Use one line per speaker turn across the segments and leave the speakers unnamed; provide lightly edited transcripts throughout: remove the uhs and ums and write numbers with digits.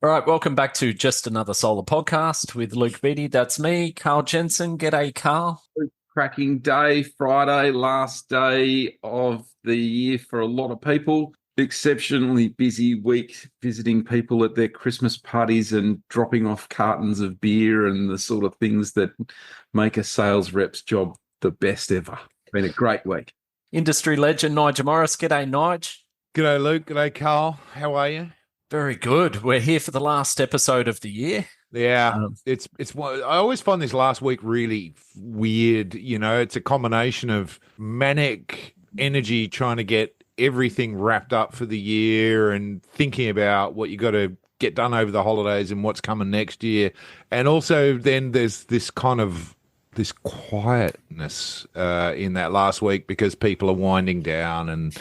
All right, welcome back to Just Another Solar Podcast with Luke Beattie. That's me, Karl Jensen. G'day, Karl.
Cracking day, Friday, last day of the year for a lot of people. Exceptionally busy week visiting people at their Christmas parties and dropping off cartons of beer and the sort of things that make a sales rep's job the best ever. Been a great week.
Industry legend Nigel Morris. G'day, Nige.
G'day, Luke. G'day, Karl. How are you?
Very good. We're here for the last episode of the year.
Yeah, it's I always find this last week really weird. You know, it's a combination of manic energy trying to get everything wrapped up for the year and thinking about what you got to get done over the holidays and what's coming next year. And also then there's this quietness in that last week because people are winding down and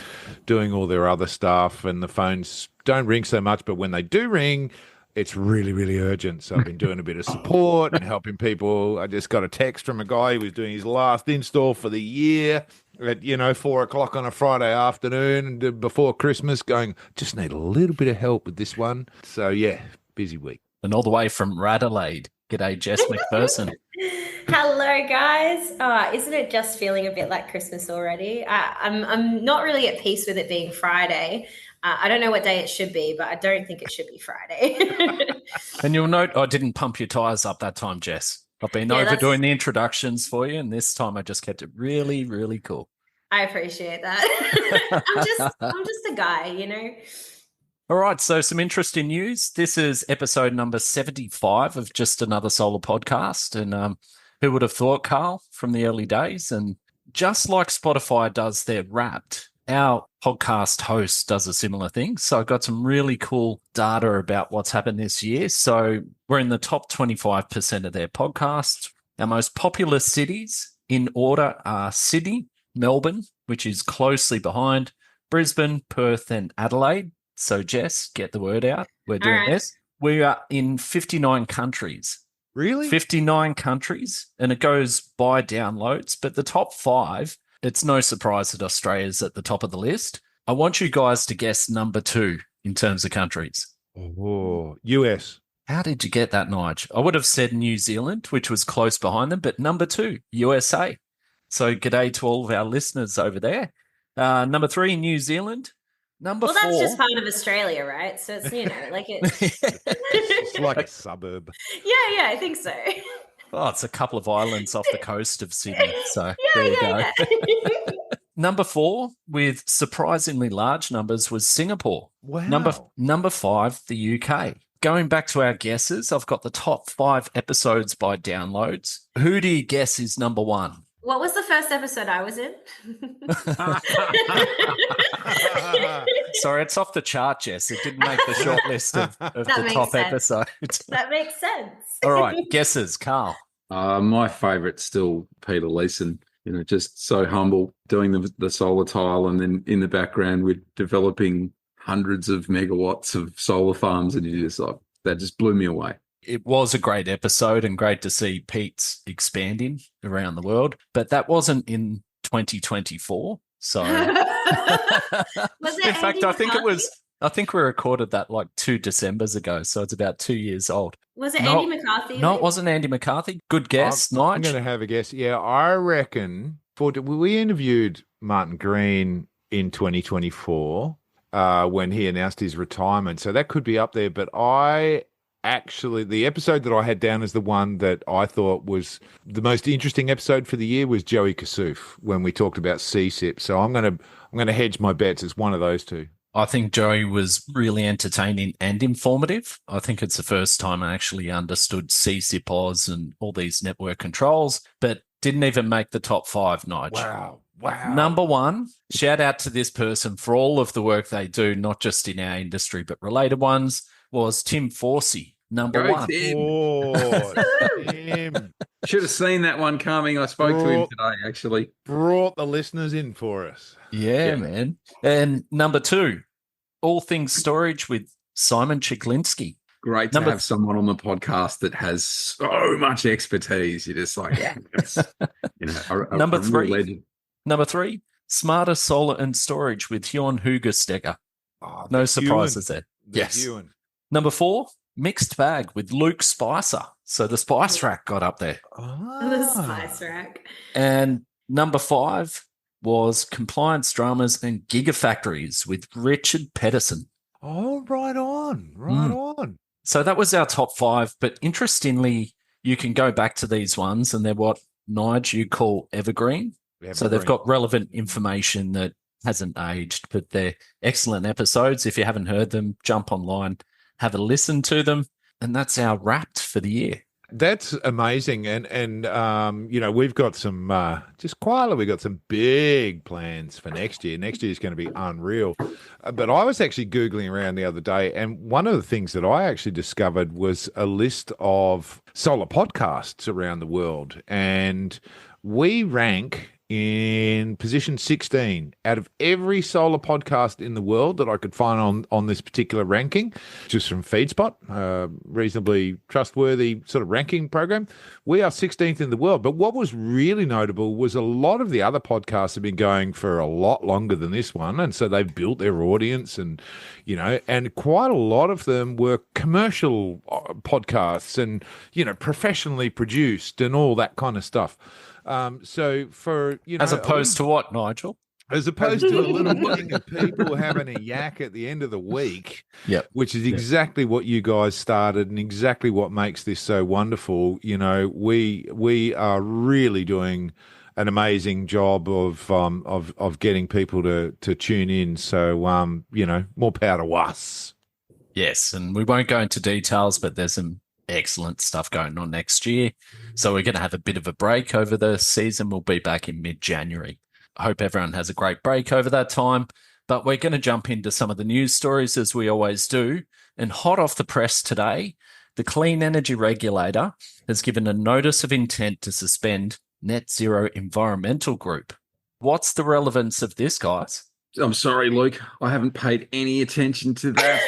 doing all their other stuff, and the phones don't ring so much, but when they do ring, it's really, really urgent. So I've been doing a bit of support and helping people. I just got a text from a guy who was doing his last install for the year at 4:00 on a Friday afternoon and before Christmas, going, just need a little bit of help with this one. So yeah, busy week.
And all the way from Radelaide. G'day, Jess MacPherson.
Hello, guys. Isn't it just feeling a bit like Christmas already? I'm not really at peace with it being Friday. I don't know what day it should be, but I don't think it should be Friday.
And you'll note I didn't pump your tyres up that time, Jess. I've been overdoing the introductions for you, and this time I just kept it really, really cool.
I appreciate that. I'm just a guy, you know.
All right, so some interesting news. This is episode number 75 of Just Another Solar Podcast. And who would have thought, Karl, from the early days? And just like Spotify does their Wrapped, our podcast host does a similar thing. So I got some really cool data about what's happened this year. So we're in the top 25% of their podcasts. Our most popular cities in order are Sydney, Melbourne, which is closely behind, Brisbane, Perth, and Adelaide. So, Jess, get the word out. We're doing this. We are in 59 countries.
Really?
59 countries, and it goes by downloads. But the top 5, it's no surprise that Australia's at the top of the list. I want you guys to guess number 2 in terms of countries.
Oh, US.
How did you get that, Nige? I would have said New Zealand, which was close behind them, but number 2, USA. So, g'day to all of our listeners over there. Number 3, New Zealand. Number 4.
That's just part of Australia, right? So it's, like it.
It's like a suburb.
Yeah, I think so.
Oh, it's a couple of islands off the coast of Sydney. So there you go.
Yeah.
Number 4, with surprisingly large numbers, was Singapore.
Wow.
Number 5, the UK. Going back to our guesses, I've got the top 5 episodes by downloads. Who do you guess is number 1?
What was the first episode I was in?
Sorry, it's off the chart, Jess. It didn't make the short list of the top episodes.
That makes sense.
All right, guesses, Karl.
My favourite's still Peter Leeson. Just so humble, doing the solar tile, and then in the background we're developing hundreds of megawatts of solar farms, and that just blew me away.
It was a great episode and great to see Pete's expanding around the world, but that wasn't in 2024. So, in fact, I think we recorded that like 2 Decembers ago. So it's about 2 years old.
Was it Andy McCarthy?
No, it wasn't Andy McCarthy. Good guess, Nigel.
I'm going to have a guess. Yeah, I reckon we interviewed Martin Green in 2024 when he announced his retirement. So that could be up there, but actually, the episode that I had down as the one that I thought was the most interesting episode for the year was Joey Kassouf when we talked about CSIP. So I'm gonna hedge my bets as one of those two.
I think Joey was really entertaining and informative. I think it's the first time I actually understood CSIP and all these network controls, but didn't even make the top 5, Nigel.
Wow.
Number 1, shout out to this person for all of the work they do, not just in our industry, but related ones, was Tim Forsey, number 1.
Tim.
Oh, Tim.
Should have seen that one coming. I spoke to him today, actually.
Brought the listeners in for us.
Yeah, man. And number 2, All Things Storage with Simon Chiklinski.
Great to have someone on the podcast that has so much expertise. You're just like,
Number 3, Smarter Solar and Storage with Bjorn Hugesteger.
Oh,
no surprises there. Yes.
Ewan.
Number 4, mixed bag with Luke Spicer. So the Spice Rack got up there.
The Spice Rack.
And number 5 was Compliance Dramas and Gigafactories with Richard Pedersen.
Oh, right on, right on.
So that was our top 5. But interestingly, you can go back to these ones and they're what, Nigel, you call evergreen. So they've got relevant information that hasn't aged, but they're excellent episodes. If you haven't heard them, jump online, have a listen to them. And that's our Wrapped for the year.
That's amazing. And we've got some, just quietly, we've got some big plans for next year. Next year is going to be unreal. But I was actually Googling around the other day, and one of the things that I actually discovered was a list of solar podcasts around the world. And we rank in position 16 out of every solar podcast in the world that I could find on this particular ranking, just from FeedSpot, reasonably trustworthy sort of ranking program. We are 16th in the world. But what was really notable was a lot of the other podcasts have been going for a lot longer than this one. And so they've built their audience and quite a lot of them were commercial podcasts and, professionally produced and all that kind of stuff. So for,
as opposed to what, Nigel?
As opposed to a little gang of people having a yak at the end of the week, which is exactly what you guys started and exactly what makes this so wonderful. We are really doing an amazing job of getting people to tune in. So, more power to us.
Yes, and we won't go into details, but there's some excellent stuff going on next year. So we're going to have a bit of a break over the season. We'll be back in mid-January. I hope everyone has a great break over that time. But we're going to jump into some of the news stories as we always do. And hot off the press today, the Clean Energy Regulator has given a notice of intent to suspend Net Zero Environmental Group. What's the relevance of this, guys?
I'm sorry, Luke. I haven't paid any attention to that.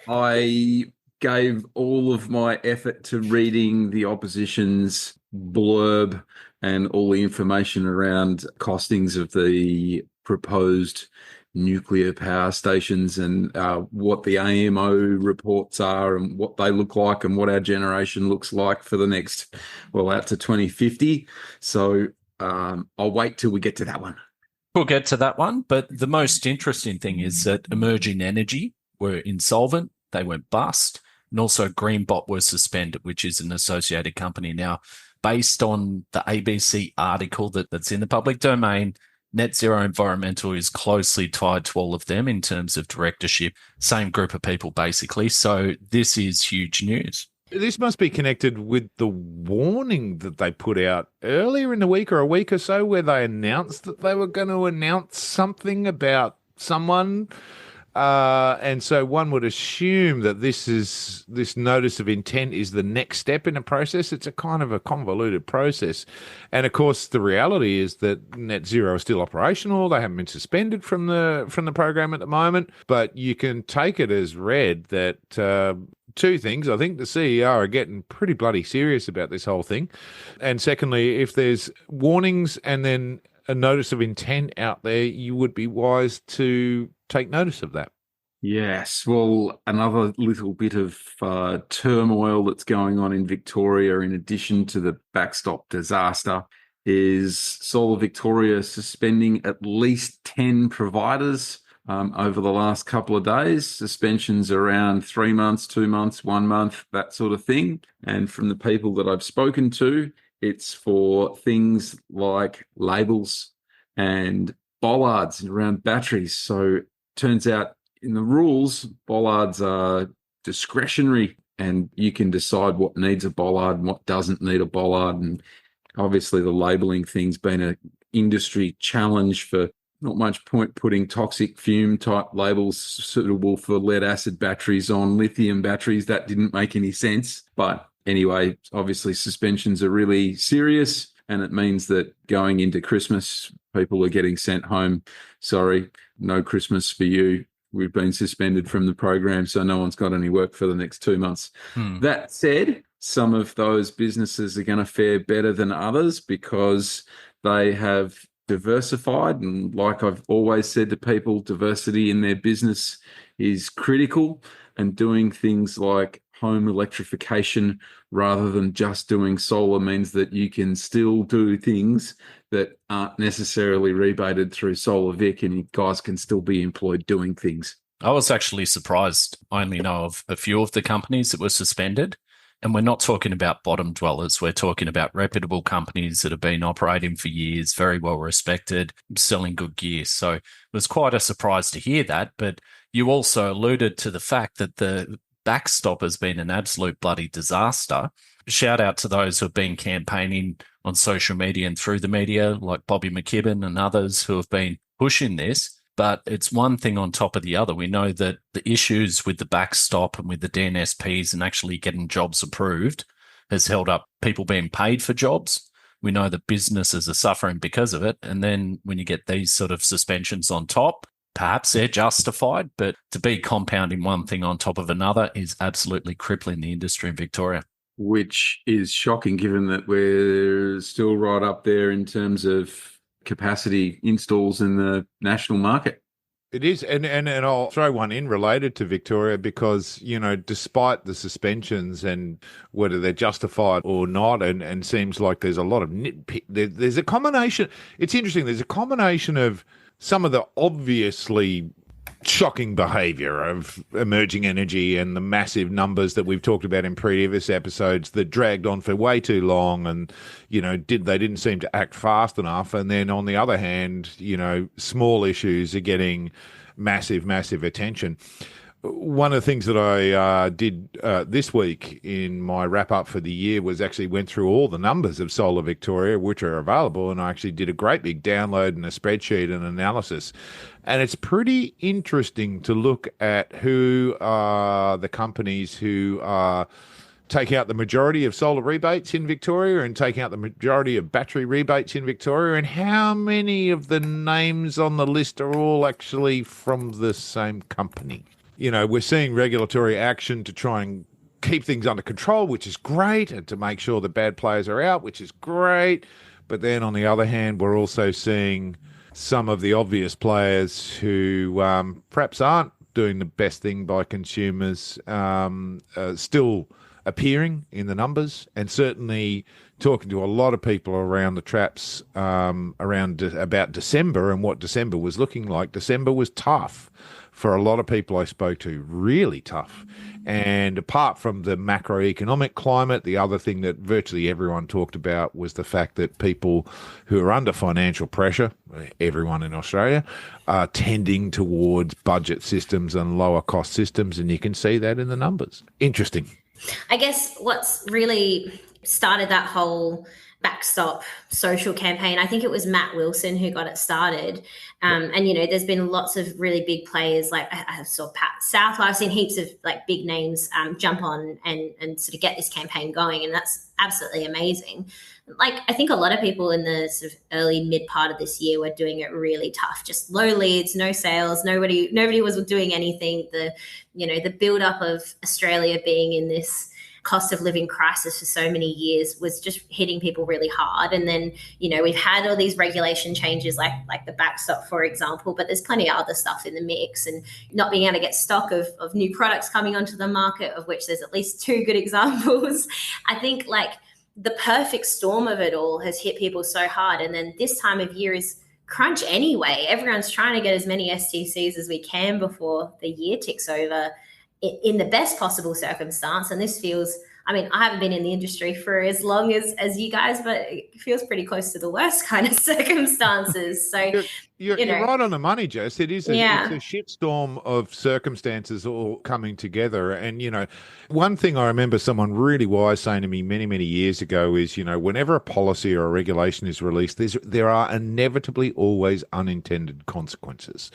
I gave all of my effort to reading the opposition's blurb and all the information around costings of the proposed nuclear power stations and what the AMO reports are and what they look like and what our generation looks like for the next, out to 2050. So I'll wait till we get to that one.
We'll get to that one. But the most interesting thing is that Emerging Energy were insolvent. They went bust. And also Greenbot was suspended, which is an associated company. Now, based on the ABC article that's in the public domain, Net Zero Environmental is closely tied to all of them in terms of directorship, same group of people, basically. So this is huge news.
This must be connected with the warning that they put out earlier in the week or a week or so where they announced that they were going to announce something about someone. And so one would assume that this notice of intent is the next step in a process. It's a kind of a convoluted process. And of course, the reality is that Net Zero is still operational. They haven't been suspended from the program at the moment, but you can take it as read that, two things. I think the CEO are getting pretty bloody serious about this whole thing. And secondly, if there's warnings and then a notice of intent out there, you would be wise to take notice of that.
Yes. Well, another little bit of turmoil that's going on in Victoria, in addition to the backstop disaster, is Solar Victoria suspending at least 10 providers over the last couple of days. Suspensions around 3 months, 2 months, 1 month, that sort of thing. And from the people that I've spoken to, it's for things like labels and bollards around batteries. So turns out in the rules, bollards are discretionary and you can decide what needs a bollard and what doesn't need a bollard. And obviously the labeling thing's been an industry challenge for not much point putting toxic fume type labels suitable for lead acid batteries on lithium batteries. That didn't make any sense. But anyway, obviously suspensions are really serious. And it means that going into Christmas, people are getting sent home. Sorry, no Christmas for you. We've been suspended from the program, so no one's got any work for the next 2 months. That said, some of those businesses are going to fare better than others because they have diversified. And like I've always said to people, diversity in their business is critical. And doing things like home electrification rather than just doing solar means that you can still do things that aren't necessarily rebated through solar Vic, and you guys can still be employed doing things.
I was actually surprised. I only know of a few of the companies that were suspended. And we're not talking about bottom dwellers. We're talking about reputable companies that have been operating for years, very well respected, selling good gear. So it was quite a surprise to hear that. But you also alluded to the fact that the backstop has been an absolute bloody disaster. Shout out to those who have been campaigning on social media and through the media, like Bobby McKibben and others who have been pushing this. But it's one thing on top of the other. We know that the issues with the backstop and with the DNSPs and actually getting jobs approved has held up people being paid for jobs. We know that businesses are suffering because of it. And then when you get these sort of suspensions on top, perhaps they're justified, but to be compounding one thing on top of another is absolutely crippling the industry in Victoria.
Which is shocking given that we're still right up there in terms of capacity installs in the national market.
It is, and I'll throw one in related to Victoria because, you know, despite the suspensions and whether they're justified or not, and seems like there's a lot of nitpick, there's a combination. It's interesting. There's a combination of some of the obviously shocking behavior of emerging energy and the massive numbers that we've talked about in previous episodes that dragged on for way too long, and you know they didn't seem to act fast enough. And then on the other hand, you know, small issues are getting massive attention. One of the things that I did this week in my wrap up for the year was actually went through all the numbers of Solar Victoria, which are available, and I actually did a great big download and a spreadsheet and analysis. And it's pretty interesting to look at who are the companies who are taking out the majority of solar rebates in Victoria and taking out the majority of battery rebates in Victoria, and how many of the names on the list are all actually from the same company. You know, we're seeing regulatory action to try and keep things under control, which is great, and to make sure the bad players are out, which is great. But then on the other hand, we're also seeing some of the obvious players who perhaps aren't doing the best thing by consumers still appearing in the numbers, and certainly talking to a lot of people around the traps about December and what December was looking like. December was tough for a lot of people I spoke to, really tough. And apart from the macroeconomic climate, the other thing that virtually everyone talked about was the fact that people who are under financial pressure, everyone in Australia, are tending towards budget systems and lower cost systems. And you can see that in the numbers. Interesting.
I guess what's really started that whole backstop social campaign, I think it was Matt Wilson who got it started. And, you know, there's been lots of really big players, like I saw Pat South. I've seen heaps of like big names jump on and sort of get this campaign going. And that's absolutely amazing. Like, I think a lot of people in the sort of early mid part of this year were doing it really tough, just low leads, no sales, nobody was doing anything. The build up of Australia being in this cost of living crisis for so many years was just hitting people really hard. And then, you know, we've had all these regulation changes like the backstop, for example, but there's plenty of other stuff in the mix, and not being able to get stock of new products coming onto the market, of which there's at least two good examples. I think like the perfect storm of it all has hit people so hard. And then this time of year is crunch anyway. Everyone's trying to get as many STCs as we can before the year ticks over in the best possible circumstance. And this feels, I mean, I haven't been in the industry for as long as you guys, but it feels pretty close to the worst kind of circumstances. So
you're right on the money, Jess. It is it's a shitstorm of circumstances all coming together. And, you know, one thing I remember someone really wise saying to me many, many years ago is, you know, whenever a policy or a regulation is released, there are inevitably always unintended consequences.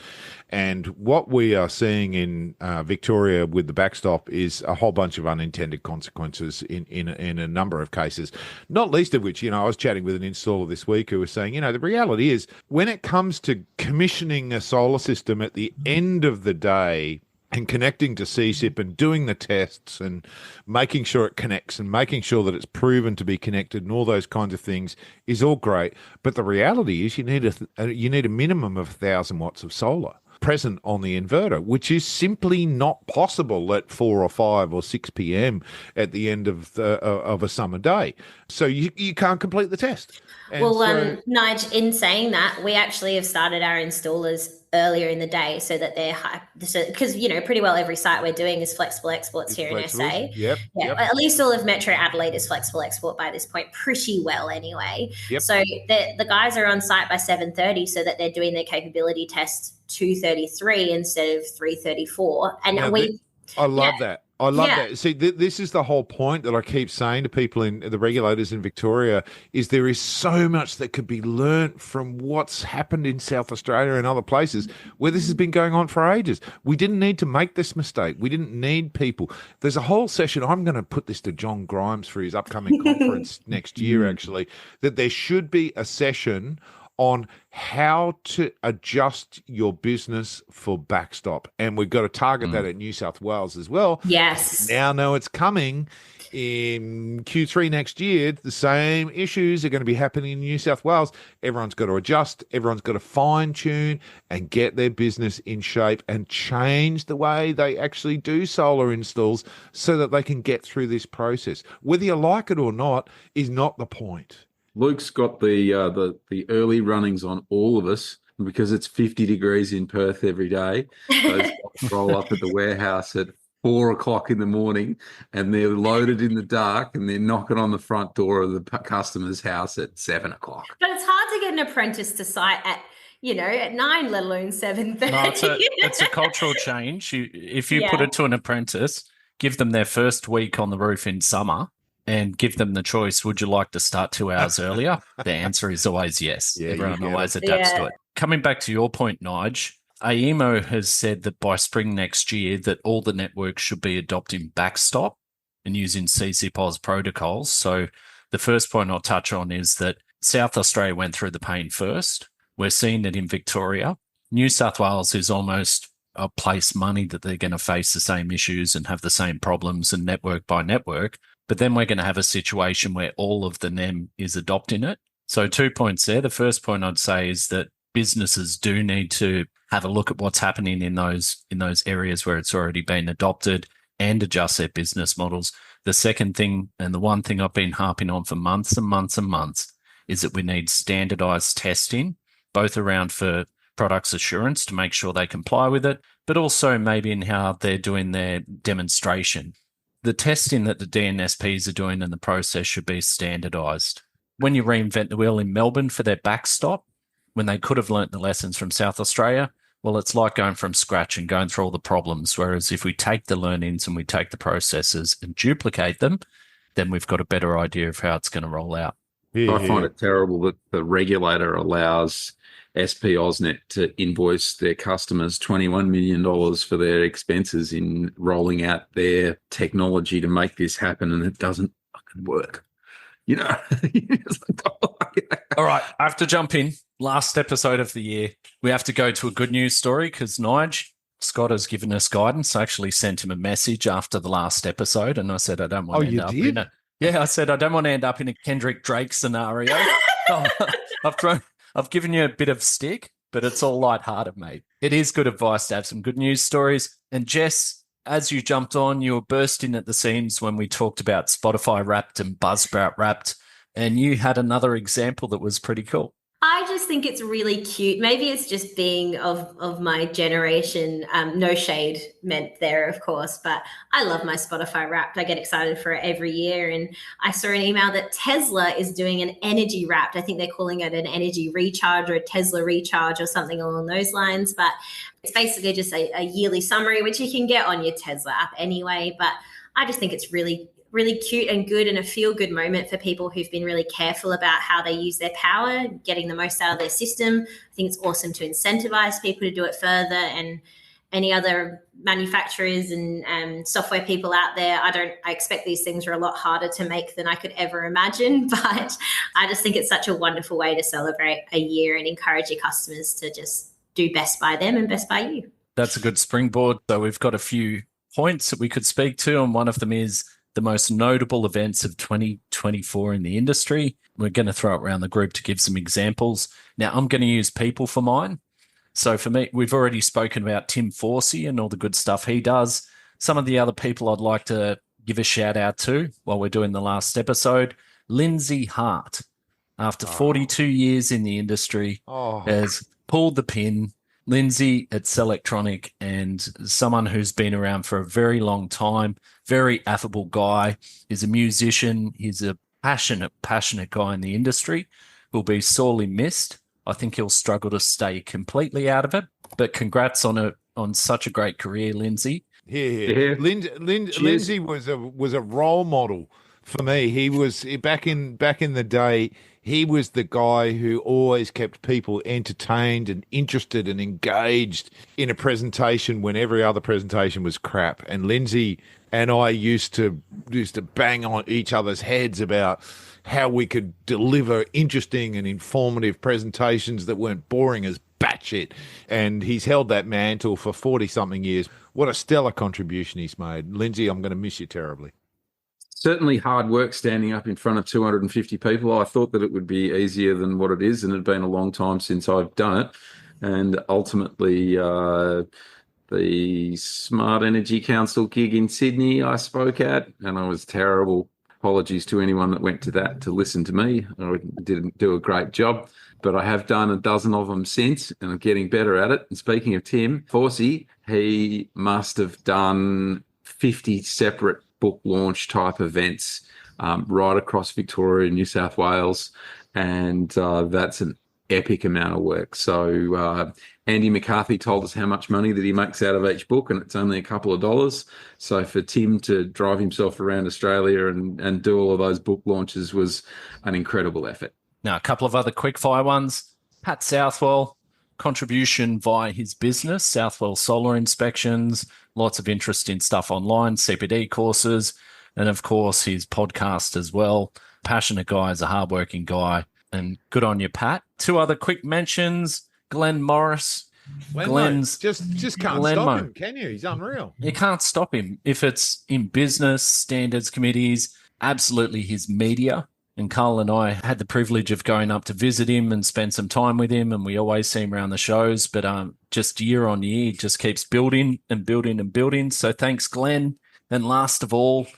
And what we are seeing in Victoria with the backstop is a whole bunch of unintended consequences in a number of cases, not least of which, you know, I was chatting with an installer this week who was saying, you know, the reality is when it comes to commissioning a solar system at the end of the day and connecting to CSIP and doing the tests and making sure it connects and making sure that it's proven to be connected and all those kinds of things is all great. But the reality is you need a minimum of 1,000 watts of solar. present on the inverter, which is simply not possible at 4 or 5 or 6 p.m. at the end of a summer day. So you can't complete the test. And
Nige, in saying that, we actually have started our installers earlier in the day so that they're because pretty well every site we're doing is flexible exports here in SA.
Yep.
At least all of Metro Adelaide is flexible export by this point, pretty well anyway.
Yep.
So the guys are on site by 7:30 so that they're doing their capability test 2:33 instead of 3:34. And
I love that. I love that. See, this is the whole point that I keep saying to people in the regulators in Victoria is there is so much that could be learnt from what's happened in South Australia and other places where this has been going on for ages. We didn't need to make this mistake. We didn't need people. There's a whole session. I'm going to put this to John Grimes for his upcoming conference next year, actually, that there should be a session on how to adjust your business for backstop. And we've got to target that at New South Wales as well.
Yes.
We now know it's coming in Q3 next year. The same issues are going to be happening in New South Wales. Everyone's got to adjust. Everyone's got to fine tune and get their business in shape and change the way they actually do solar installs so that they can get through this process. Whether you like it or not is not the point.
Luke's got the early runnings on all of us because it's 50 degrees in Perth every day. Those guys roll up at the warehouse at 4 o'clock in the morning and they're loaded in the dark and they're knocking on the front door of the customer's house at 7 o'clock.
But it's hard to get an apprentice to site at 9, let alone 7:30.
No, it's a cultural change. If you put it to an apprentice, give them their first week on the roof in summer, and give them the choice, would you like to start 2 hours earlier? The answer is always yes.
Yeah,
everyone always adapts to it. Coming back to your point, Nige, AEMO has said that by spring next year that all the networks should be adopting backstop and using CCPOS protocols. So the first point I'll touch on is that South Australia went through the pain first. We're seeing it in Victoria. New South Wales is almost a place money that they're going to face the same issues and have the same problems and network by network. But then we're going to have a situation where all of the NEM is adopting it. So 2 points there. The first point I'd say is that businesses do need to have a look at what's happening in those areas where it's already been adopted and adjust their business models. The second thing, and the one thing I've been harping on for months and months and months, is that we need standardized testing, both around for products assurance to make sure they comply with it, but also maybe in how they're doing their demonstration. The testing that the DNSPs are doing in the process should be standardized. When you reinvent the wheel in Melbourne for their backstop, when they could have learnt the lessons from South Australia, well, it's like going from scratch and going through all the problems. Whereas if we take the learnings and we take the processes and duplicate them, then we've got a better idea of how it's going to roll out.
I find it terrible that the regulator allows SP AusNet to invoice their customers $21 million for their expenses in rolling out their technology to make this happen, and it doesn't fucking work.
All right, I have to jump in. Last episode of the year, we have to go to a good news story because Nige, Scott has given us guidance. I actually sent him a message after the last episode, and I said I don't want to end up in a I said I don't want to end up in a Kendrick Drake scenario. I've given you a bit of stick, but it's all lighthearted, mate. It is good advice to have some good news stories. And Jess, as you jumped on, you were bursting at the seams when we talked about Spotify Wrapped and Buzzsprout Wrapped, and you had another example that was pretty cool.
I just think it's really cute. Maybe it's just being of my generation. No shade meant there, of course, but I love my Spotify Wrapped. I get excited for it every year. And I saw an email that Tesla is doing an energy Wrapped. I think they're calling it an energy recharge or a Tesla recharge or something along those lines. But it's basically just a yearly summary, which you can get on your Tesla app anyway. But I just think it's really cute and good and a feel-good moment for people who've been really careful about how they use their power, getting the most out of their system. I think it's awesome to incentivize people to do it further, and any other manufacturers and software people out there, I expect these things are a lot harder to make than I could ever imagine, but I just think it's such a wonderful way to celebrate a year and encourage your customers to just do best by them and best by you.
That's a good springboard. So we've got a few points that we could speak to, and one of them is the most notable events of 2024 in the industry. We're going to throw it around the group to give some examples. Now, I'm going to use people for mine. So for me, we've already spoken about Tim Forsey and all the good stuff he does. Some of the other people I'd like to give a shout out to while we're doing the last episode, Lindsay Hart. After 42 years in the industry, has pulled the pin. Lindsay at Selectronic, and someone who's been around for a very long time, very affable guy, is a musician. He's a passionate guy in the industry, will be sorely missed. I think he'll struggle to stay completely out of it, but congrats on such a great career, Lindsay.
Yeah. Lindsay was a role model for me. He was back in the day. He was the guy who always kept people entertained and interested and engaged in a presentation when every other presentation was crap. And Lindsay and I used to bang on each other's heads about how we could deliver interesting and informative presentations that weren't boring as batshit. And he's held that mantle for 40-something years. What a stellar contribution he's made. Lindsay, I'm going to miss you terribly.
Certainly hard work standing up in front of 250 people. I thought that it would be easier than what it is, and it had been a long time since I've done it. And ultimately, the Smart Energy Council gig in Sydney I spoke at, and I was terrible. Apologies to anyone that went to that to listen to me. I didn't do a great job, but I have done a dozen of them since, and I'm getting better at it. And speaking of Tim Forsey, he must have done 50 separate book launch type events right across Victoria and New South Wales, and that's an epic amount of work. So Andy McCarthy told us how much money that he makes out of each book, and it's only a couple of dollars. So for Tim to drive himself around Australia and do all of those book launches was an incredible effort.
Now, a couple of other quickfire ones. Pat Southwell, contribution via his business, Southwell Solar Inspections, lots of interesting stuff online, CPD courses, and of course his podcast as well. Passionate guy, is a hardworking guy, and good on you, Pat. Two other quick mentions. Glenn Morris.
Glenn's just can't stop him, can you? He's unreal.
You can't stop him. If it's in business, standards committees, absolutely his media. And Karl and I had the privilege of going up to visit him and spend some time with him, and we always see him around the shows. But just year on year, just keeps building and building and building. So thanks, Glenn. And last of all,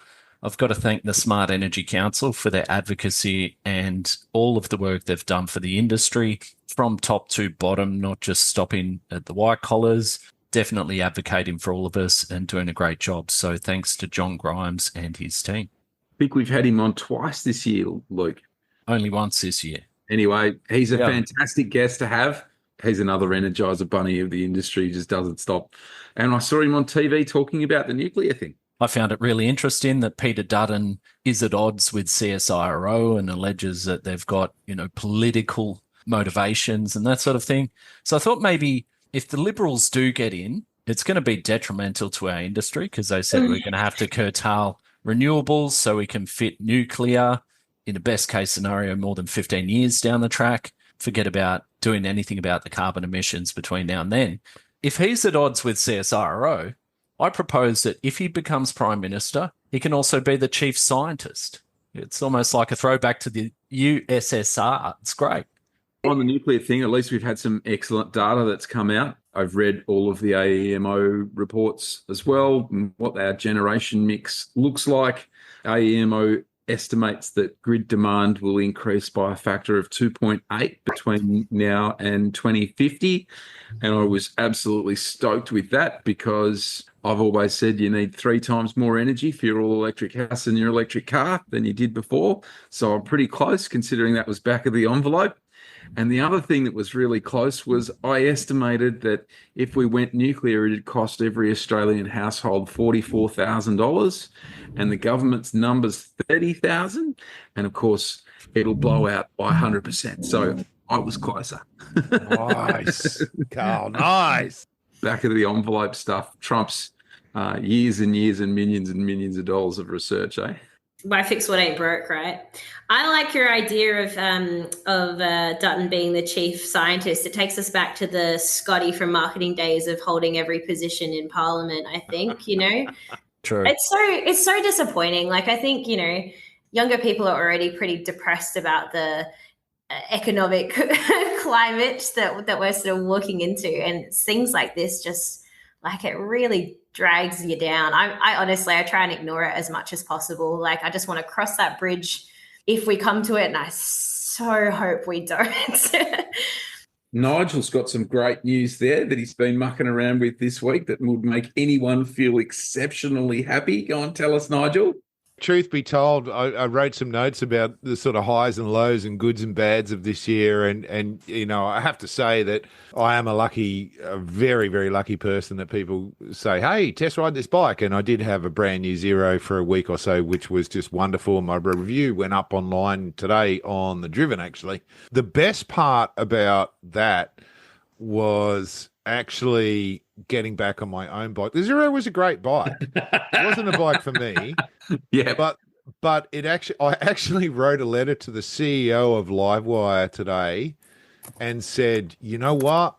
I've got to thank the Smart Energy Council for their advocacy and all of the work they've done for the industry from top to bottom, not just stopping at the white collars, definitely advocating for all of us and doing a great job. So thanks to John Grimes and his team.
I think we've had him on twice this year, Luke.
Only once this year.
Anyway, he's a fantastic guest to have. He's another Energizer bunny of the industry, just doesn't stop. And I saw him on TV talking about the nuclear thing.
I found it really interesting that Peter Dutton is at odds with CSIRO and alleges that they've got, political motivations and that sort of thing. So I thought maybe if the Liberals do get in, it's going to be detrimental to our industry because they said we're going to have to curtail renewables so we can fit nuclear in the best case scenario more than 15 years down the track. Forget about doing anything about the carbon emissions between now and then. If he's at odds with CSIRO, I propose that if he becomes Prime Minister, he can also be the chief scientist. It's almost like a throwback to the USSR. It's great.
On the nuclear thing, at least we've had some excellent data that's come out. I've read all of the AEMO reports as well, and what our generation mix looks like. AEMO estimates that grid demand will increase by a factor of 2.8 between now and 2050. And I was absolutely stoked with that because I've always said you need 3 times more energy for your all-electric house and your electric car than you did before. So I'm pretty close considering that was back of the envelope. And the other thing that was really close was I estimated that if we went nuclear, it'd cost every Australian household $44,000, and the government's number's $30,000. And of course, it'll blow out by 100%. So I was closer.
Nice, Karl. Nice.
Back of the envelope stuff trumps years and years and millions of dollars of research, eh?
Why fix what ain't broke, right? I like your idea of Dutton being the chief scientist. It takes us back to the Scotty from marketing days of holding every position in Parliament, I think,
True.
It's so disappointing. Like, I think, younger people are already pretty depressed about the economic climate that we're sort of walking into, and things like this just like it really drags you down. I honestly I try and ignore it as much as possible. Like I just want to cross that bridge if we come to it, and I so hope we don't.
Nigel's got some great news there that he's been mucking around with this week that would make anyone feel exceptionally happy. Go on, tell us, Nigel.
Truth be told, I wrote some notes about the sort of highs and lows and goods and bads of this year. And you know, I have to say that I am a very, very lucky person that people say, hey, test ride this bike. And I did have a brand new Zero for a week or so, which was just wonderful. My review went up online today on the Driven, actually. The best part about that was actually getting back on my own bike. The Zero was a great bike. It wasn't a bike for me.
Yeah.
But I actually wrote a letter to the CEO of Livewire today and said, you know what?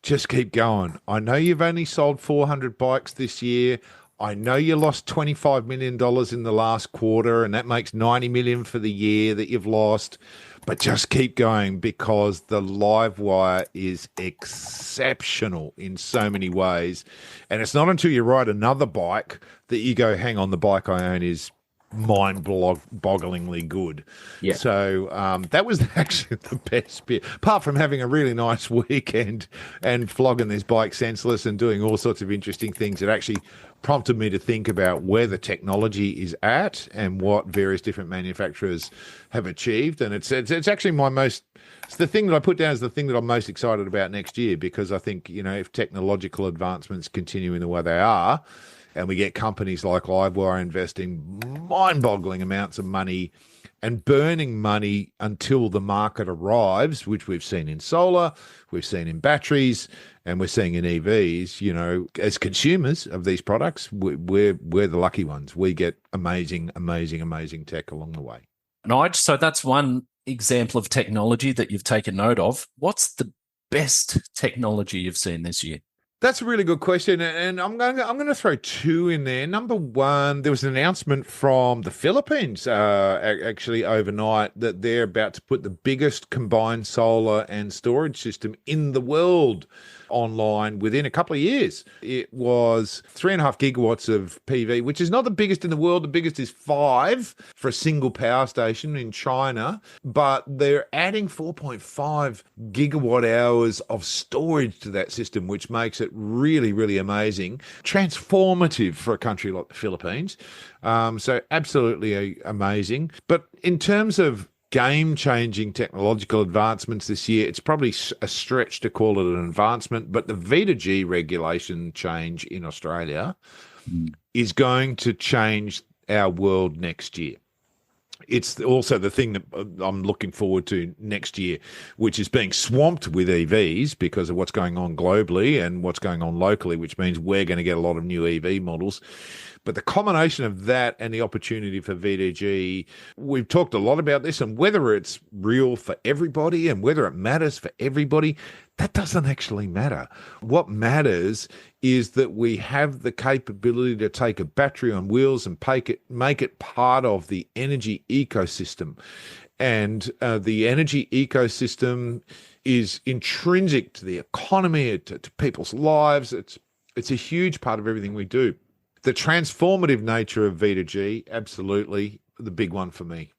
Just keep going. I know you've only sold 400 bikes this year. I know you lost $25 million in the last quarter, and that makes $90 million for the year that you've lost. But just keep going, because the Livewire is exceptional in so many ways. And it's not until you ride another bike that you go, hang on, the bike I own is mind-bogglingly good.
Yeah.
So that was actually the best bit, apart from having a really nice weekend and flogging this bike senseless and doing all sorts of interesting things. It actually prompted me to think about where the technology is at and what various different manufacturers have achieved. And it's actually it's the thing that I put down as the thing that I'm most excited about next year, because I think, you know, if technological advancements continue in the way they are, and we get companies like Livewire investing mind-boggling amounts of money and burning money until the market arrives, which we've seen in solar, we've seen in batteries, and we're seeing in EVs, you know, as consumers of these products, we're the lucky ones. We get amazing, amazing, amazing tech along the way.
Nigel, so that's one example of technology that you've taken note of. What's the best technology you've seen this year?
That's a really good question, and I'm going to throw two in there. Number one, there was an announcement from the Philippines actually overnight that they're about to put the biggest combined solar and storage system in the world online within a couple of years. It was 3.5 gigawatts of PV, which is not the biggest in the world. The biggest is 5 for a single power station in China, but they're adding 4.5 gigawatt hours of storage to that system, which makes it really, really amazing, transformative for a country like the Philippines. So absolutely amazing. But in terms of game-changing technological advancements this year, it's probably a stretch to call it an advancement, but the V2G regulation change in Australia is going to change our world next year. It's also the thing that I'm looking forward to next year, which is being swamped with EVs because of what's going on globally and what's going on locally, which means we're going to get a lot of new EV models. But the combination of that and the opportunity for V2G, we've talked a lot about this, and whether it's real for everybody and whether it matters for everybody, that doesn't actually matter. What matters is that we have the capability to take a battery on wheels and make it part of the energy ecosystem. And the energy ecosystem is intrinsic to the economy, to people's lives. It's a huge part of everything we do. The transformative nature of V2G, absolutely the big one for me.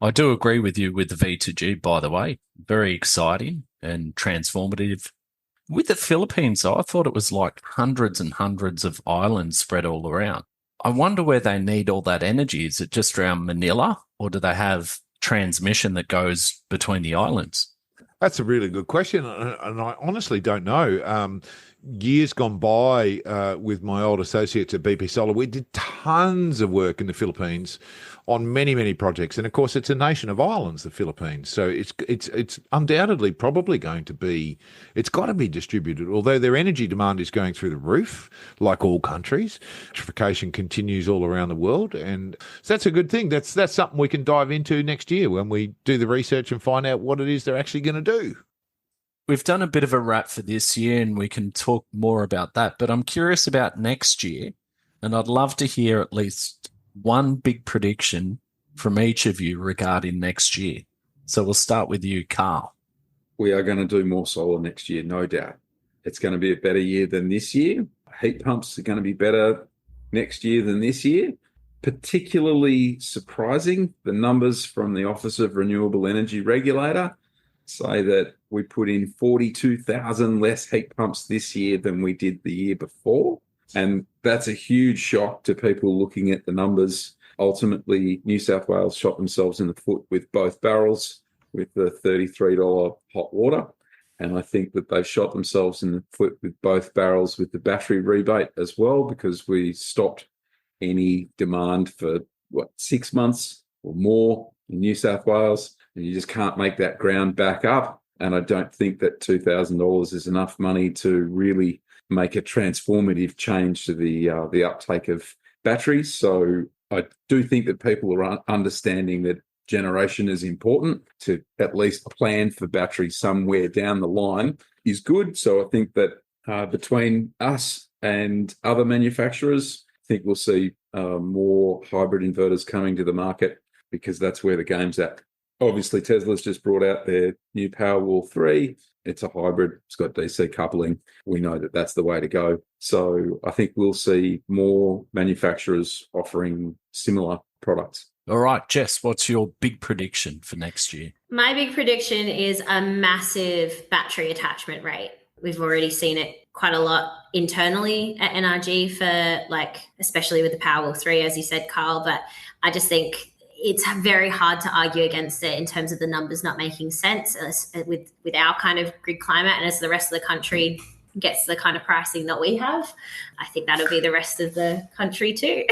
I do agree with you with the V2G, by the way. Very exciting and transformative. With the Philippines, I thought it was like hundreds and hundreds of islands spread all around. I wonder where they need all that energy. Is it just around Manila, or do they have transmission that goes between the islands?
That's a really good question, and I honestly don't know. Years gone by with my old associates at BP Solar, we did tons of work in the Philippines on many, many projects. And of course, it's a nation of islands, the Philippines. So it's undoubtedly probably going to be, it's got to be distributed, although their energy demand is going through the roof, like all countries. Electrification continues all around the world. And so that's a good thing. That's something we can dive into next year when we do the research and find out what it is they're actually going to do.
We've done a bit of a wrap for this year, and we can talk more about that. But I'm curious about next year, and I'd love to hear at least one big prediction from each of you regarding next year. So we'll start with you, Karl.
We are going to do more solar next year, no doubt. It's going to be a better year than this year. Heat pumps are going to be better next year than this year. Particularly surprising, the numbers from the Office of Renewable Energy Regulator say that we put in 42,000 less heat pumps this year than we did the year before. And that's a huge shock to people looking at the numbers. Ultimately, New South Wales shot themselves in the foot with both barrels with the $33 hot water. And I think that they've shot themselves in the foot with both barrels with the battery rebate as well, because we stopped any demand for, 6 months or more in New South Wales. And you just can't make that ground back up. And I don't think that $2,000 is enough money to really make a transformative change to the uptake of batteries. So I do think that people are understanding that generation is important. To at least plan for batteries somewhere down the line is good. So I think that between us and other manufacturers, I think we'll see more hybrid inverters coming to the market, because that's where the game's at. Obviously, Tesla's just brought out their new Powerwall 3. It's a hybrid. It's got DC coupling. We know that that's the way to go. So I think we'll see more manufacturers offering similar products.
All right, Jess, what's your big prediction for next year?
My big prediction is a massive battery attachment rate. We've already seen it quite a lot internally at NRG for especially with the Powerwall 3, as you said, Karl, but I just think it's very hard to argue against it in terms of the numbers not making sense with our kind of grid climate, and as the rest of the country gets the kind of pricing that we have, I think that'll be the rest of the country too.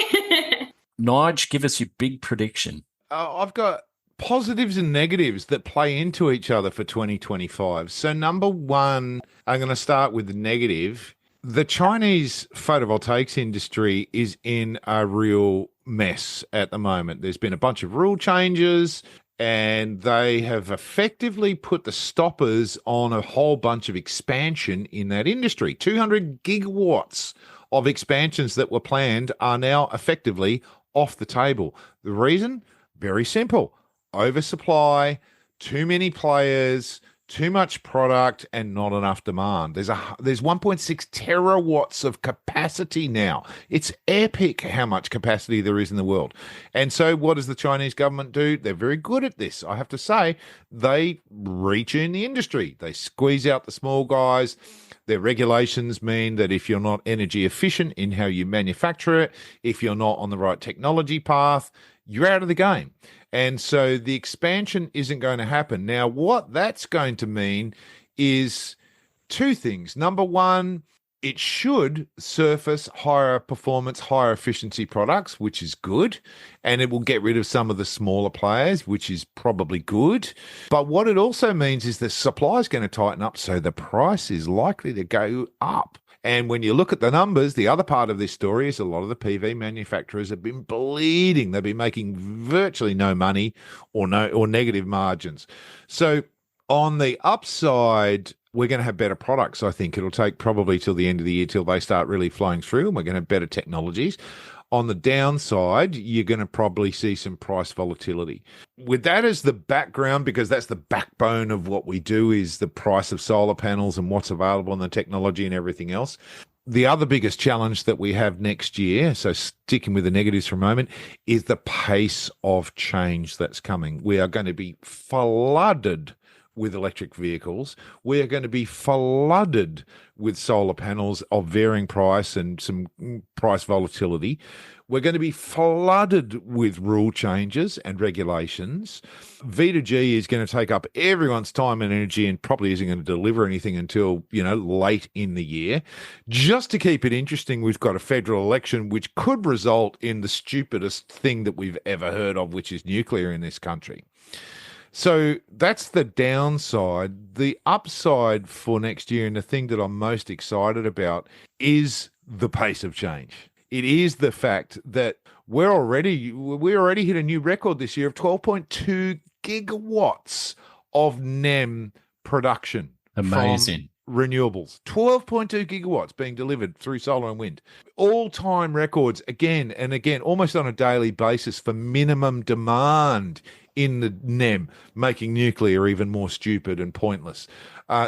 Nigel, give us your big prediction.
I've got positives and negatives that play into each other for 2025. So number one, I'm going to start with the negative. The Chinese photovoltaics industry is in a real mess at the moment. There's been a bunch of rule changes, and they have effectively put the stoppers on a whole bunch of expansion in that industry. 200 gigawatts of expansions that were planned are now effectively off the table. The reason? Very simple. Oversupply, too many players, too much product, and not enough demand. There's 1.6 terawatts of capacity now. It's epic how much capacity there is in the world. And so what does the Chinese government do? They're very good at this. I have to say, they retune the industry. They squeeze out the small guys. Their regulations mean that if you're not energy efficient in how you manufacture it, if you're not on the right technology path, you're out of the game. And so the expansion isn't going to happen. Now, what that's going to mean is two things. Number one, it should surface higher performance, higher efficiency products, which is good. And it will get rid of some of the smaller players, which is probably good. But what it also means is the supply is going to tighten up, so the price is likely to go up. And when you look at the numbers, the other part of this story is a lot of the PV manufacturers have been bleeding. They've been making virtually no money or negative margins. So on the upside, we're going to have better products. I think it'll take probably till the end of the year till they start really flowing through, and we're going to have better technologies. On the downside, you're going to probably see some price volatility. With that as the background, because that's the backbone of what we do, is the price of solar panels and what's available and the technology and everything else. The other biggest challenge that we have next year, so sticking with the negatives for a moment, is the pace of change that's coming. We are going to be flooded with electric vehicles. We are going to be flooded with solar panels of varying price and some price volatility. We're going to be flooded with rule changes and regulations. V2G is going to take up everyone's time and energy and probably isn't going to deliver anything until, late in the year. Just to keep it interesting, we've got a federal election which could result in the stupidest thing that we've ever heard of, which is nuclear in this country. So that's the downside. The upside for next year, and the thing that I'm most excited about, is the pace of change. It is the fact that we already hit a new record this year of 12.2 gigawatts of NEM production.
Amazing.
From renewables. 12.2 gigawatts being delivered through solar and wind. All-time records again and again, almost on a daily basis, for minimum demand in the NEM, making nuclear even more stupid and pointless.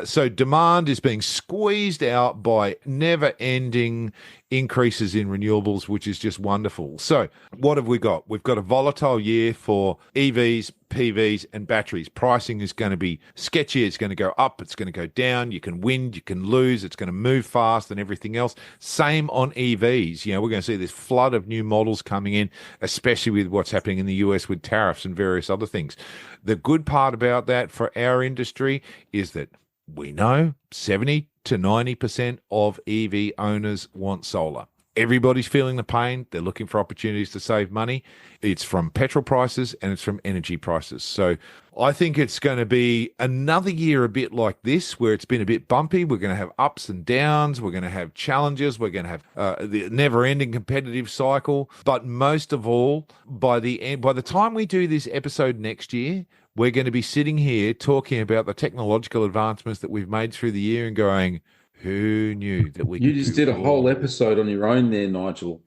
So demand is being squeezed out by never-ending increases in renewables, which is just wonderful. So what have we got? We've got a volatile year for EVs, PVs, and batteries. Pricing is going to be sketchy. It's going to go up. It's going to go down. You can win. You can lose. It's going to move fast and everything else. Same on EVs. We're going to see this flood of new models coming in, especially with what's happening in the US with tariffs and various other things. The good part about that for our industry is that we know 70 to 90% of EV owners want solar. Everybody's feeling the pain. They're looking for opportunities to save money. It's from petrol prices and it's from energy prices. So I think it's going to be another year a bit like this, where it's been a bit bumpy. We're going to have ups and downs. We're going to have challenges. We're going to have the never-ending competitive cycle. But most of all, by the time we do this episode next year, we're going to be sitting here talking about the technological advancements that we've made through the year and going, who knew that we could
You just did a whole episode on your own there, Nigel.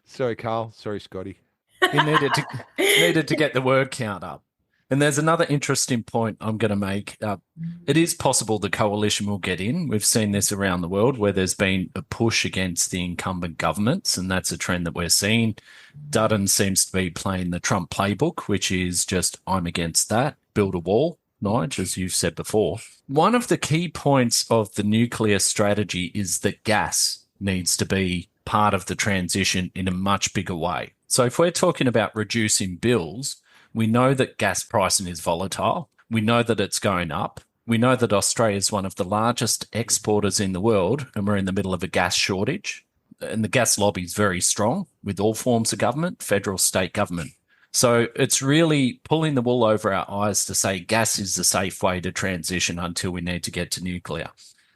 Sorry, Karl. Sorry, Scotty.
He needed to get the word count up. And there's another interesting point I'm going to make. It is possible the coalition will get in. We've seen this around the world where there's been a push against the incumbent governments, and that's a trend that we're seeing. Dutton seems to be playing the Trump playbook, which is just, I'm against that, build a wall, Nigel, as you've said before. One of the key points of the nuclear strategy is that gas needs to be part of the transition in a much bigger way. So if we're talking about reducing bills, we know that gas pricing is volatile. We know that it's going up. We know that Australia is one of the largest exporters in the world, and we're in the middle of a gas shortage. And the gas lobby is very strong with all forms of government, federal, state government. So it's really pulling the wool over our eyes to say gas is the safe way to transition until we need to get to nuclear.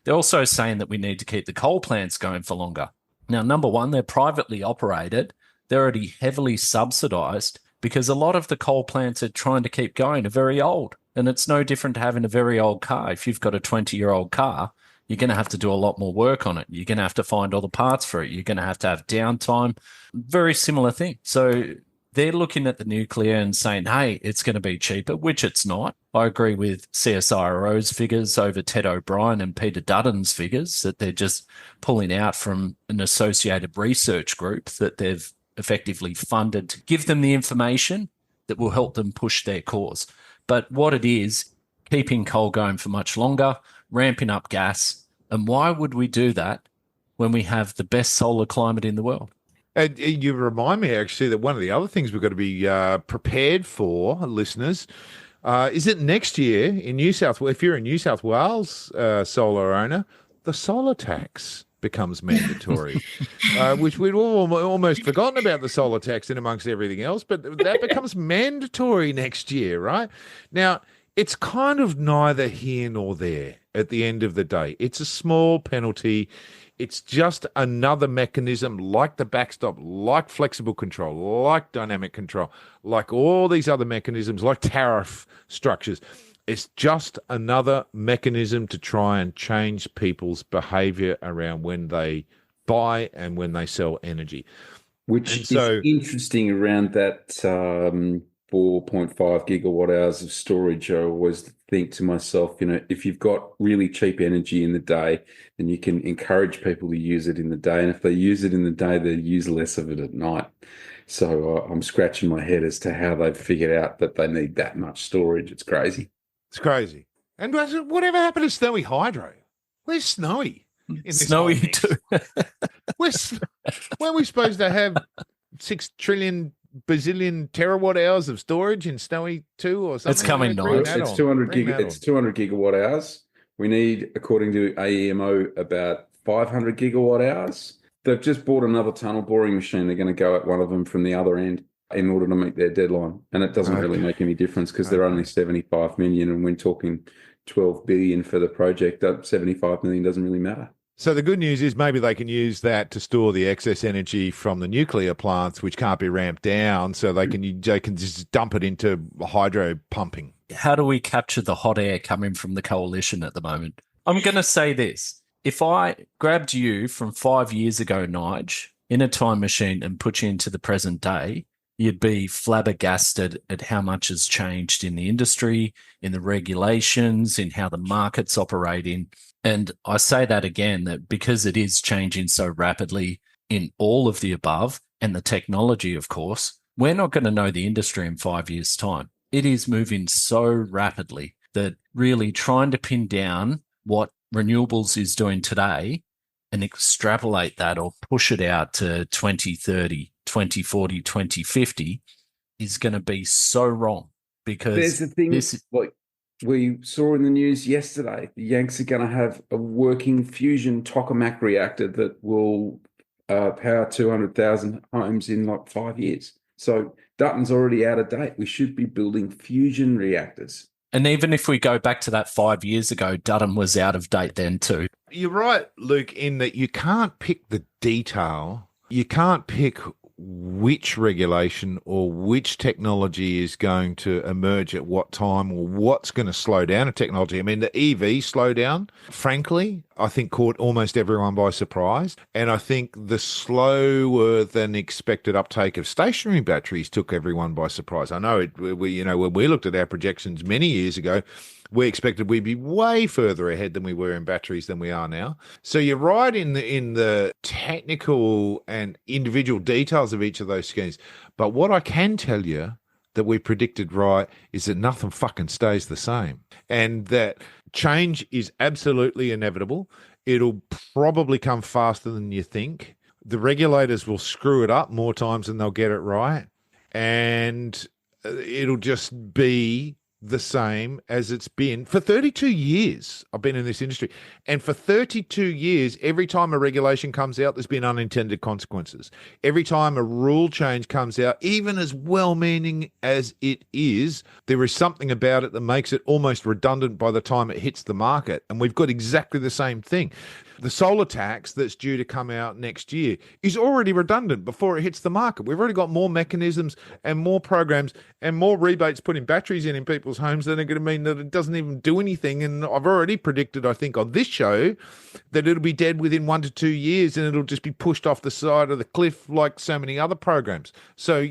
They're also saying that we need to keep the coal plants going for longer. Now, number one, they're privately operated. They're already heavily subsidised, because a lot of the coal plants are trying to keep going are very old. And it's no different to having a very old car. If you've got a 20-year-old car, you're going to have to do a lot more work on it. You're going to have to find all the parts for it. You're going to have downtime. Very similar thing. So they're looking at the nuclear and saying, hey, it's going to be cheaper, which it's not. I agree with CSIRO's figures over Ted O'Brien and Peter Dutton's figures that they're just pulling out from an associated research group that they've effectively funded to give them the information that will help them push their cause. But what it is, keeping coal going for much longer, ramping up gas. And why would we do that when we have the best solar climate in the world?
And you remind me, actually, that one of the other things we've got to be prepared for, listeners, is that next year in New South Wales, if you're a New South Wales solar owner, the solar tax becomes mandatory, which we'd almost forgotten about the solar tax in amongst everything else, but that becomes mandatory next year, right? Now, it's kind of neither here nor there at the end of the day. It's a small penalty. It's just another mechanism like the backstop, like flexible control, like dynamic control, like all these other mechanisms, like tariff structures. It's just another mechanism to try and change people's behavior around when they buy and when they sell energy.
Which is interesting around that 4.5 gigawatt hours of storage. I always think to myself, if you've got really cheap energy in the day, then you can encourage people to use it in the day. And if they use it in the day, they use less of it at night. So I'm scratching my head as to how they've figured out that they need that much storage. It's crazy.
It's crazy. And whatever happened to Snowy Hydro? Where's Snowy?
Snowy too.
Weren't we supposed to have 6 trillion bazillion terawatt hours of storage in Snowy 2 or something?
It's coming, Nigel.
It's 200 gigawatt hours. We need, according to AEMO, about 500 gigawatt hours. They've just bought another tunnel boring machine. They're going to go at one of them from the other end in order to meet their deadline. And it doesn't really make any difference because they're only 75 million, and when talking 12 billion for the project, 75 million doesn't really matter.
So the good news is maybe they can use that to store the excess energy from the nuclear plants, which can't be ramped down, so they can just dump it into hydro pumping.
How do we capture the hot air coming from the coalition at the moment? I'm going to say this. If I grabbed you from 5 years ago, Nige, in a time machine and put you into the present day, you'd be flabbergasted at how much has changed in the industry, in the regulations, in how the market's operating. And I say that again, that because it is changing so rapidly in all of the above and the technology, of course, we're not going to know the industry in 5 years' time. It is moving so rapidly that really trying to pin down what renewables is doing today and extrapolate that or push it out to 2030, 2040, 2050 is going to be so wrong, because
There's the thing, like we saw in the news yesterday, the Yanks are going to have a working fusion tokamak reactor that will power 200,000 homes in like 5 years. So Dutton's already out of date. We should be building fusion reactors.
And even if we go back to that 5 years ago, Dutton was out of date then too.
You're right, Luke, in that you can't pick the detail. You can't pick which regulation or which technology is going to emerge at what time or what's going to slow down a technology. I mean, the EV slowdown, frankly, I think caught almost everyone by surprise. And I think the slower than expected uptake of stationary batteries took everyone by surprise. I know when we looked at our projections many years ago, we expected we'd be way further ahead than we were in batteries than we are now. So you're right in the technical and individual details of each of those schemes. But what I can tell you that we predicted right is that nothing fucking stays the same, and that change is absolutely inevitable. It'll probably come faster than you think. The regulators will screw it up more times than they'll get it right. And it'll just be the same as it's been for 32 years. I've been in this industry, and for 32 years, every time a regulation comes out, there's been unintended consequences. Every time a rule change comes out, even as well-meaning as it is, there is something about it that makes it almost redundant by the time it hits the market. And we've got exactly the same thing. The solar tax that's due to come out next year is already redundant before it hits the market. We've already got more mechanisms and more programs and more rebates putting batteries in people's homes that are going to mean that it doesn't even do anything. And I've already predicted, I think, on this show that it'll be dead within 1 to 2 years, and it'll just be pushed off the side of the cliff like so many other programs. So,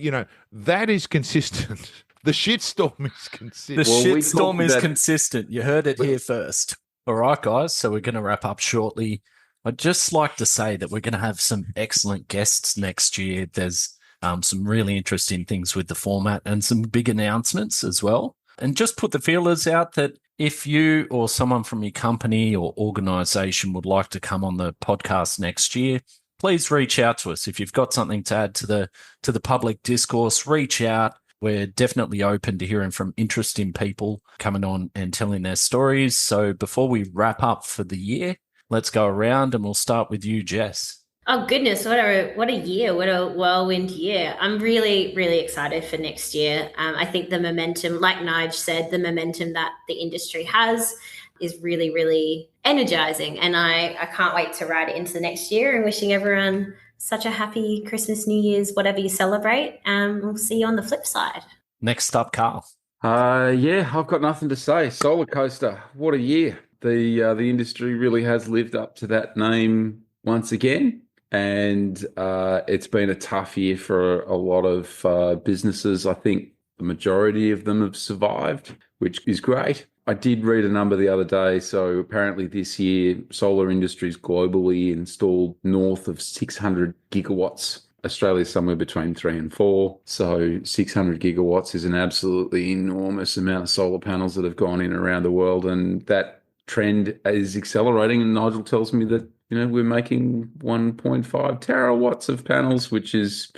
that is consistent. The shitstorm is consistent.
The shitstorm is consistent. You heard it here first. All right, guys. So we're going to wrap up shortly. I'd just like to say that we're going to have some excellent guests next year. There's some really interesting things with the format and some big announcements as well. And just put the feelers out that if you or someone from your company or organization would like to come on the podcast next year, please reach out to us. If you've got something to add to the public discourse, reach out. We're definitely open to hearing from interesting people coming on and telling their stories. So before we wrap up for the year, let's go around and we'll start with you, Jess.
Oh goodness, what a year, what a whirlwind year. I'm really, really excited for next year. I think the momentum, like Nigel said, the momentum that the industry has is really, really energizing. And I can't wait to ride it into the next year, and wishing everyone such a happy Christmas, New Year's, whatever you celebrate. We'll see you on the flip side.
Next up, Karl.
Yeah, I've got nothing to say. Solar coaster, what a year. The industry really has lived up to that name once again. And it's been a tough year for a lot of businesses. I think the majority of them have survived, which is great. I did read a number the other day. So apparently this year, solar industries globally installed north of 600 gigawatts. Australia's somewhere between 3 and 4. So 600 gigawatts is an absolutely enormous amount of solar panels that have gone in around the world. And that trend is accelerating. And Nigel tells me that, we're making 1.5 terawatts of panels, which is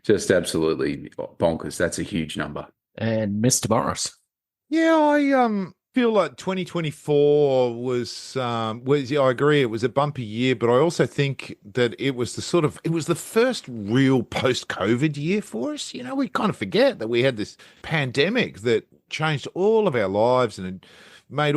just absolutely bonkers. That's a huge number.
And Mr. Morris.
Yeah, I feel like 2024 was I agree, it was a bumpy year, but I also think that it was the first real post-COVID year for us. We kind of forget that we had this pandemic that changed all of our lives and made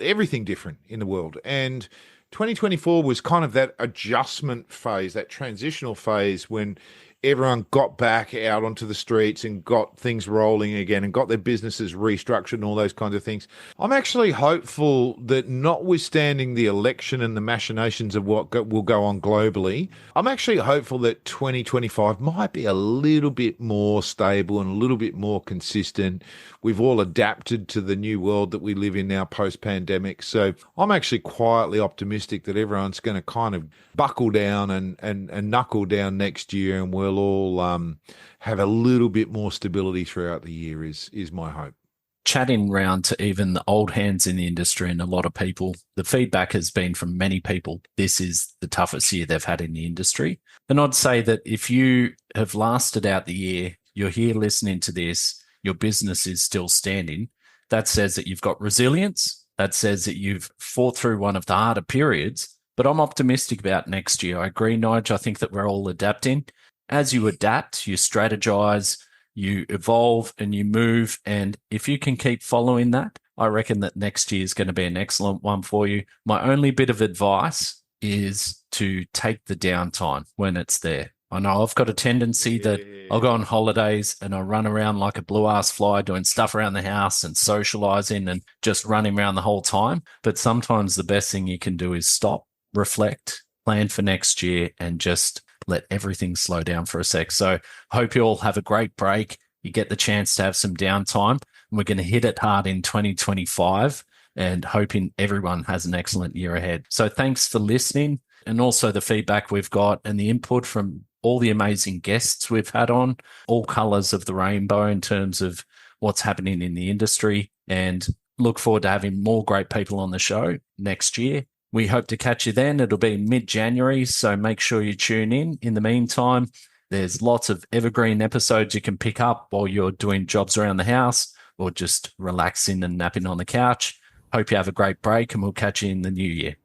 everything different in the world. And 2024 was kind of that adjustment phase, that transitional phase when everyone got back out onto the streets and got things rolling again and got their businesses restructured and all those kinds of things. I'm actually hopeful that, notwithstanding the election and the machinations of what will go on globally, I'm actually hopeful that 2025 might be a little bit more stable and a little bit more consistent. We've all adapted to the new world that we live in now post-pandemic. So I'm actually quietly optimistic that everyone's going to kind of buckle down and knuckle down next year, and we'll all have a little bit more stability throughout the year is my hope.
Chatting round to even the old hands in the industry and a lot of people, the feedback has been from many people, this is the toughest year they've had in the industry. And I'd say that if you have lasted out the year, you're here listening to this, your business is still standing, that says that you've got resilience, that says that you've fought through one of the harder periods. But I'm optimistic about next year. I agree, Nigel. I think that we're all adapting. As you adapt, you strategize, you evolve and you move. And if you can keep following that, I reckon that next year is going to be an excellent one for you. My only bit of advice is to take the downtime when it's there. I know I've got a tendency that I'll go on holidays and I run around like a blue ass fly doing stuff around the house and socializing and just running around the whole time. But sometimes the best thing you can do is stop, reflect, plan for next year, and just let everything slow down for a sec. So hope you all have a great break. You get the chance to have some downtime. And we're going to hit it hard in 2025 and hoping everyone has an excellent year ahead. So thanks for listening, and also the feedback we've got and the input from all the amazing guests we've had on, all colors of the rainbow in terms of what's happening in the industry, and look forward to having more great people on the show next year. We hope to catch you then. It'll be mid-January, so make sure you tune in. In the meantime, there's lots of evergreen episodes you can pick up while you're doing jobs around the house or just relaxing and napping on the couch. Hope you have a great break, and we'll catch you in the new year.